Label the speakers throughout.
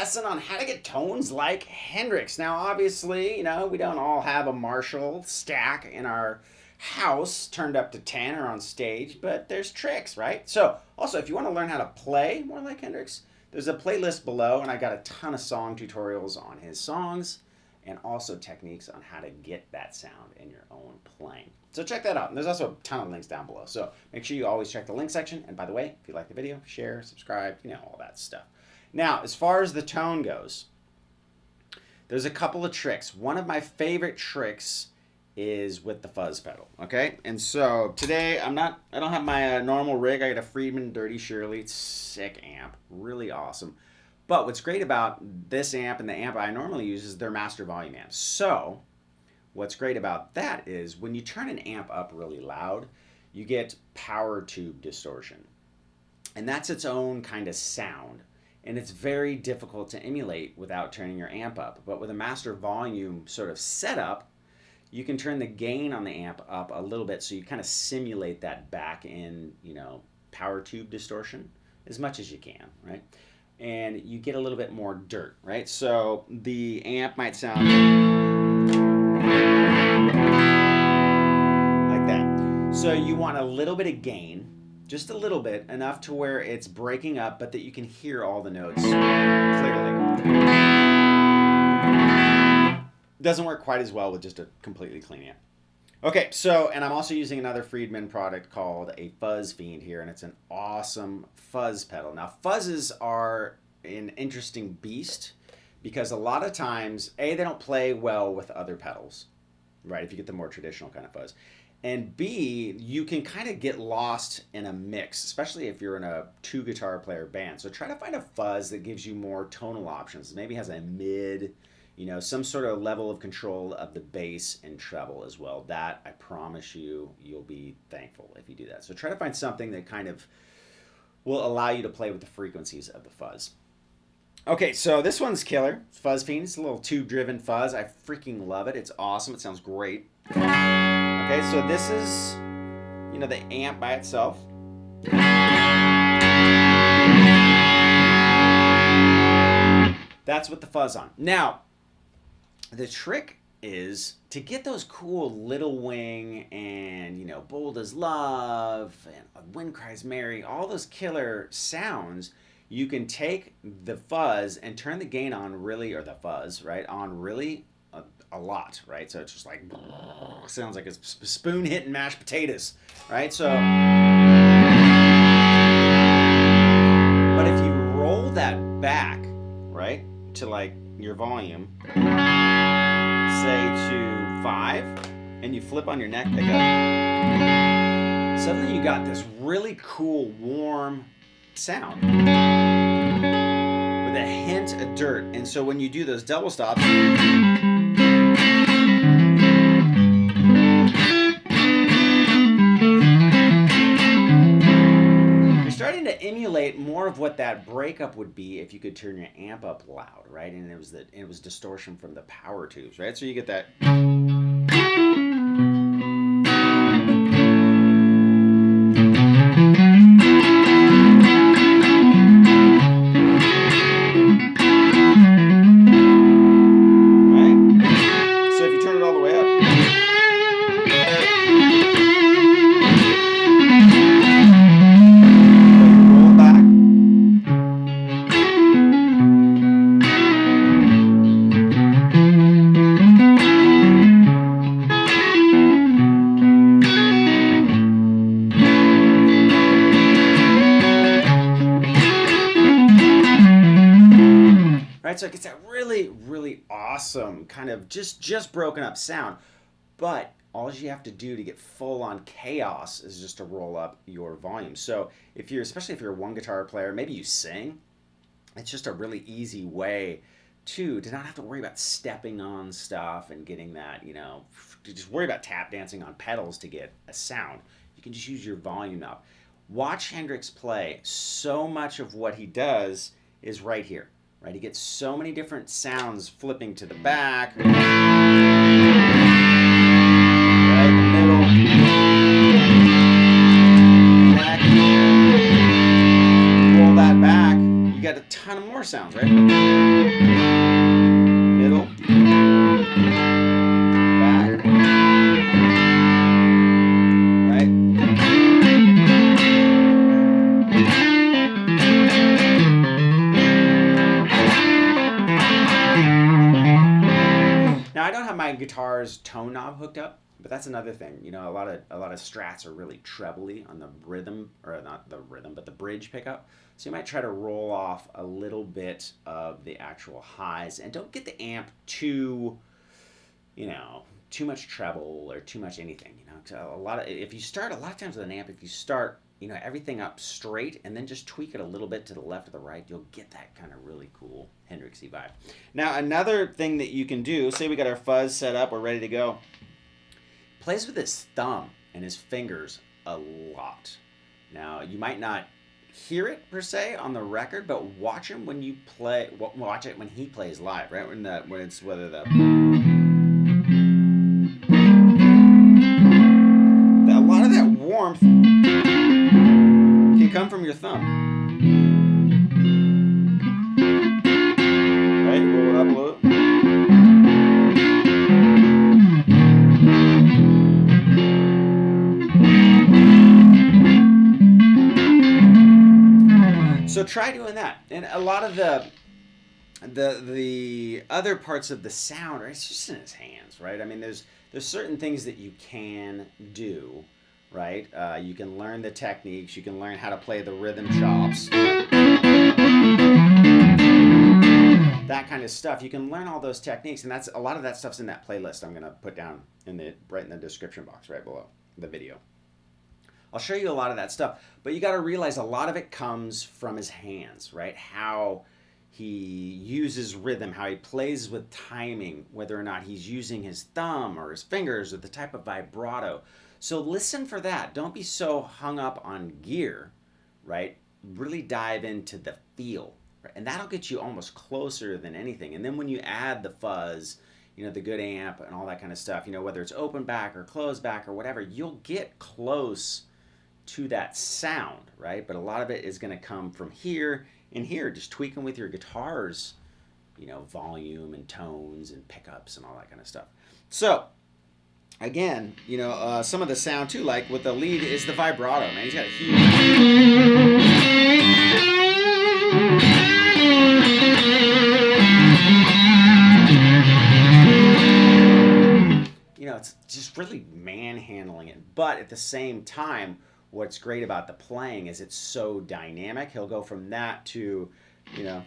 Speaker 1: lesson on how to get tones like Hendrix. Now, obviously, you know, we don't all have a Marshall stack in our house turned up to 10 or on stage, but there's tricks, right? So, also, if you want to learn how to play more like Hendrix, there's a playlist below, and I got a ton of song tutorials on his songs and also techniques on how to get that sound in your own playing. So check that out. And there's also a ton of links down below. So make sure you always check the link section. And by the way, if you like the video, share, subscribe, you know, all that stuff. Now, as far as the tone goes, there's a couple of tricks. One of my favorite tricks is with the fuzz pedal, okay? And so today, I don't have my normal rig. I got a Friedman Dirty Shirley. It's sick amp, really awesome. But what's great about this amp and the amp I normally use is their master volume amp. So what's great about that is when you turn an amp up really loud, you get power tube distortion. And that's its own kind of sound. And it's very difficult to emulate without turning your amp up. But with a master volume sort of setup, you can turn the gain on the amp up a little bit so you kind of simulate that back in, you know, power tube distortion as much as you can, right? And you get a little bit more dirt, right? So the amp might sound like that. So you want a little bit of gain, just a little bit, enough to where it's breaking up, but that you can hear all the notes clearly. Doesn't work quite as well with just a completely clean amp. Okay, so, and I'm also using another Friedman product called a Fuzz Fiend here, and it's an awesome fuzz pedal. Now, fuzzes are an interesting beast because a lot of times, A, they don't play well with other pedals, right, if you get the more traditional kind of fuzz. And B, you can kind of get lost in a mix, especially if you're in a two guitar player band. So try to find a fuzz that gives you more tonal options. Maybe has a mid, you know, some sort of level of control of the bass and treble as well. That, I promise you, you'll be thankful if you do that. So try to find something that kind of will allow you to play with the frequencies of the fuzz. Okay, so this one's killer. It's Fuzz Fiend. It's a little tube-driven fuzz. I freaking love it. It's awesome. It sounds great. Okay, so this is, you know, the amp by itself. That's with the fuzz on. Now, the trick is to get those cool Little Wing and, you know, Bold as Love and Wind Cries Mary, all those killer sounds. You can take the fuzz and turn the gain on really, or the fuzz, right, on really a lot, right? So it's just like, sounds like a spoon hitting mashed potatoes, right? So, but if you roll that back, right, to like your volume, say to 5, and you flip on your neck pickup, suddenly you got this really cool warm sound with a hint of dirt. And so when you do those double stops, you're starting to emulate more of what that breakup would be if you could turn your amp up loud, right? And it was distortion from the power tubes, right? So you get that. So it gets that really, really awesome kind of just broken up sound. But all you have to do to get full on chaos is just to roll up your volume. So if you're, especially if you're a one guitar player, maybe you sing, it's just a really easy way to not have to worry about stepping on stuff and getting that, you know, to just worry about tap dancing on pedals to get a sound. You can just use your volume up. Watch Hendrix play. So much of what he does is right here. Right, he gets so many different sounds flipping to the back, right, the middle, neck, roll that back. You got a ton of more more sounds, right? Middle, back, right? Now I don't have my guitar's tone knob hooked up, but that's another thing. You know, a lot of strats are really trebly on the rhythm, or not the rhythm, but the bridge pickup. So you might try to roll off a little bit of the actual highs, and don't get the amp too, you know, too much treble or too much anything. You know, a lot of times with an amp, if you start, you know, everything up straight and then just tweak it a little bit to the left or the right, you'll get that kind of really cool Hendrixy vibe. Now another thing that you can do, say we got our fuzz set up, we're ready to go. Plays with his thumb and his fingers a lot. Now you might not hear it per se on the record, but watch him when you play. Watch it when he plays live, right? When it's whether a lot of that warmth can come from your thumb. Right? Roll it up a little. So try doing that. And a lot of the other parts of the sound, right, it's just in his hands, right? I mean, there's certain things that you can do, right? You can learn the techniques. You can learn how to play the rhythm chops. That kind of stuff. You can learn all those techniques, and a lot of that stuff's in that playlist I'm going to put down right in the description box right below the video. I'll show you a lot of that stuff, but you got to realize a lot of it comes from his hands, right? How he uses rhythm, how he plays with timing, whether or not he's using his thumb or his fingers or the type of vibrato. So listen for that. Don't be so hung up on gear, right? Really dive into the feel, right? And that'll get you almost closer than anything. And then when you add the fuzz, you know, the good amp and all that kind of stuff, you know, whether it's open back or closed back or whatever, you'll get close to that sound, right? But a lot of it is going to come from here and here, just tweaking with your guitar's, you know, volume and tones and pickups and all that kind of stuff. So again, you know, some of the sound too, like with the lead, is the vibrato, man. He's got a huge, you know, it's just really manhandling it. But at the same time, what's great about the playing is it's so dynamic. He'll go from that to, you know,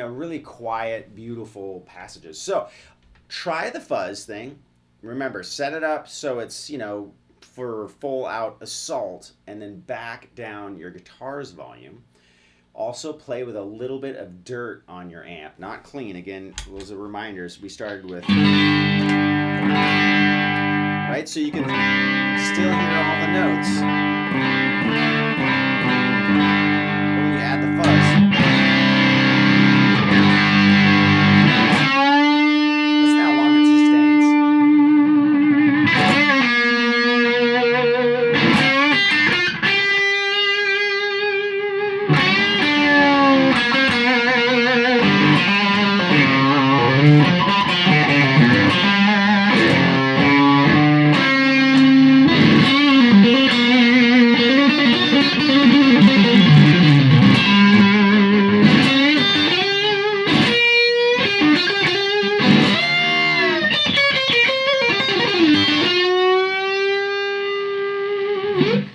Speaker 1: really quiet, beautiful passages. So try the fuzz thing. Remember, set it up so it's, you know, for full out assault, and then back down your guitar's volume. Also play with a little bit of dirt on your amp. Not clean. Again, those are reminders. We started with, right? So you can still hear all the notes. But when you add the fuzz, listen how long it sustains.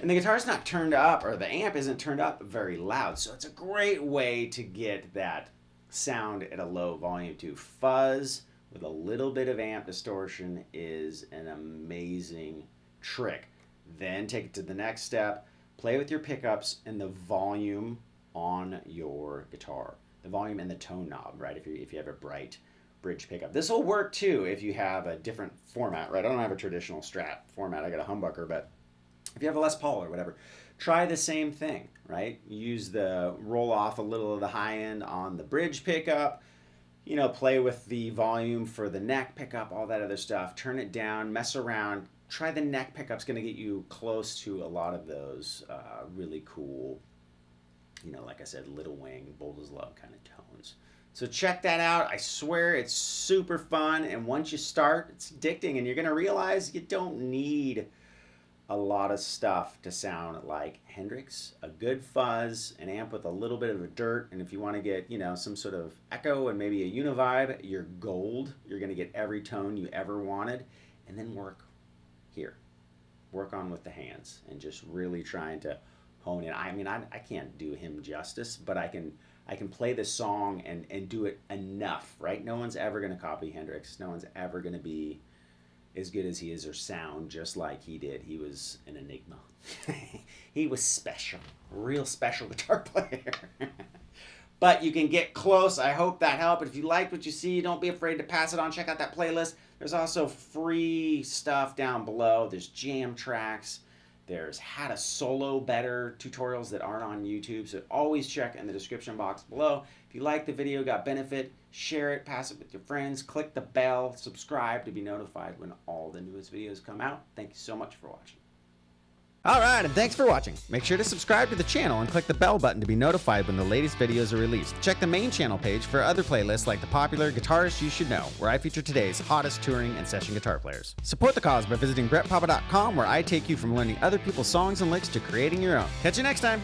Speaker 1: And the guitar's not turned up, or the amp isn't turned up very loud, so it's a great way to get that sound at a low volume too. Fuzz with a little bit of amp distortion is an amazing trick. Then take it to the next step. Play with your pickups and the volume on your guitar. The volume and the tone knob, right? If you have a bright bridge pickup. This will work too if you have a different format, right? I don't have a traditional Strat format. I got a humbucker, but if you have a Les Paul or whatever, try the same thing, right? Use the roll off a little of the high end on the bridge pickup, play with the volume for the neck pickup, all that other stuff. Turn it down, mess around. Try the neck pickup's going to get you close to a lot of those really cool, like I said, Little Wing, Bold as Love kind of tones. So check that out. I swear it's super fun. And once you start, it's addicting. And you're going to realize you don't need a lot of stuff to sound like Hendrix. A good fuzz, an amp with a little bit of a dirt. And if you want to get, some sort of echo and maybe a Uni-Vibe, you're gold. You're going to get every tone you ever wanted. And then work on with the hands and just really trying to hone in. I mean, I can't do him justice, but I can play this song and do it enough, right? No one's ever going to copy Hendrix. No one's ever going to be as good as he is or sound just like he did. He was an enigma. He was special, real special guitar player. But you can get close. I hope that helped. If you liked what you see, don't be afraid to pass it on. Check out that playlist. There's also free stuff down below. There's jam tracks. There's how to solo better tutorials that aren't on YouTube. So always check in the description box below. If you like the video, got benefit, share it, pass it with your friends. Click the bell, subscribe to be notified when all the newest videos come out. Thank you so much for watching.
Speaker 2: Alright, and thanks for watching. Make sure to subscribe to the channel and click the bell button to be notified when the latest videos are released. Check the main channel page for other playlists like the popular Guitarists You Should Know, where I feature today's hottest touring and session guitar players. Support the cause by visiting brettpapa.com, where I take you from learning other people's songs and licks to creating your own. Catch you next time!